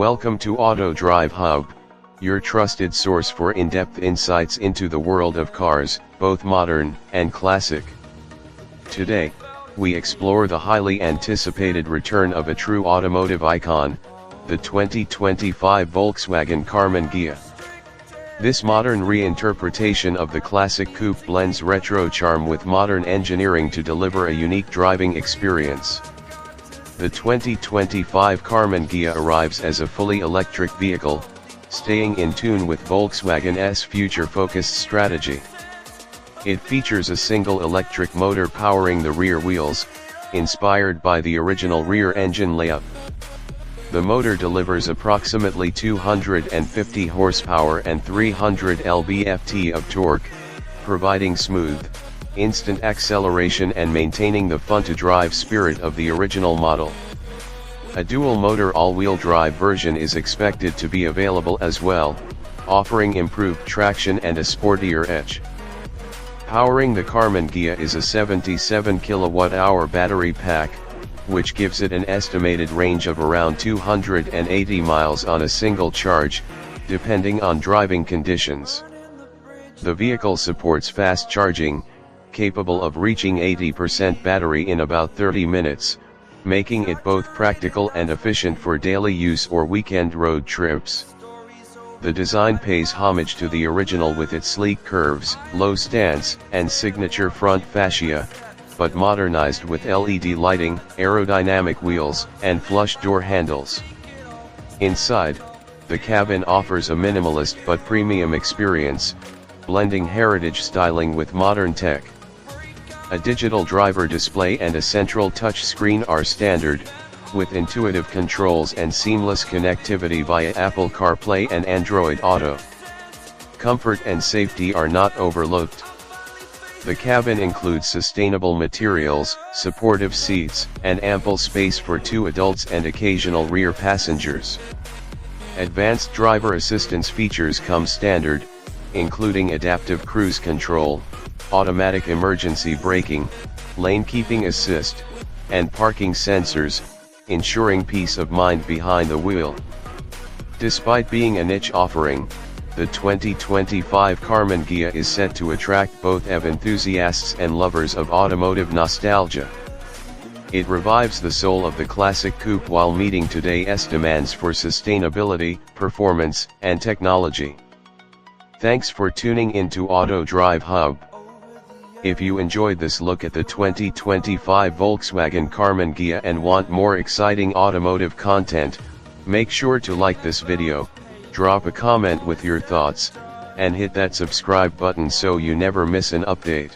Welcome to Auto Drive Hub, your trusted source for in-depth insights into the world of cars, both modern and classic. Today, we explore the highly anticipated return of a true automotive icon, the 2025 Volkswagen Karmann Ghia. This modern reinterpretation of the classic coupe blends retro charm with modern engineering to deliver a unique driving experience. The 2025 Karmann Ghia arrives as a fully electric vehicle, staying in tune with Volkswagen's future-focused strategy. It features a single electric motor powering the rear wheels, inspired by the original rear engine layout. The motor delivers approximately 250 horsepower and 300 lb-ft of torque, providing smooth, instant acceleration and maintaining the fun-to-drive spirit of the original model. A dual-motor all-wheel drive version is expected to be available as well, offering improved traction and a sportier edge. Powering the Karmann Ghia is a 77 kWh battery pack, which gives it an estimated range of around 280 miles on a single charge, depending on driving conditions. The vehicle supports fast charging, capable of reaching 80% battery in about 30 minutes, making it both practical and efficient for daily use or weekend road trips. The design pays homage to the original with its sleek curves, low stance, and signature front fascia, but modernized with LED lighting, aerodynamic wheels, and flush door handles. Inside, the cabin offers a minimalist but premium experience, blending heritage styling with modern tech. A digital driver display and a central touchscreen are standard, with intuitive controls and seamless connectivity via Apple CarPlay and Android Auto. Comfort and safety are not overlooked. The cabin includes sustainable materials, supportive seats, and ample space for 2 adults and occasional rear passengers. Advanced driver assistance features come standard, including adaptive cruise control, automatic emergency braking, lane keeping assist, and parking sensors, ensuring peace of mind behind the wheel. Despite being a niche offering, the 2025 Karmann Ghia is set to attract both EV enthusiasts and lovers of automotive nostalgia. It revives the soul of the classic coupe while meeting today's demands for sustainability, performance, and technology. Thanks for tuning into Auto Drive Hub. If you enjoyed this look at the 2025 Volkswagen Karmann Ghia and want more exciting automotive content, make sure to like this video, drop a comment with your thoughts, and hit that subscribe button so you never miss an update.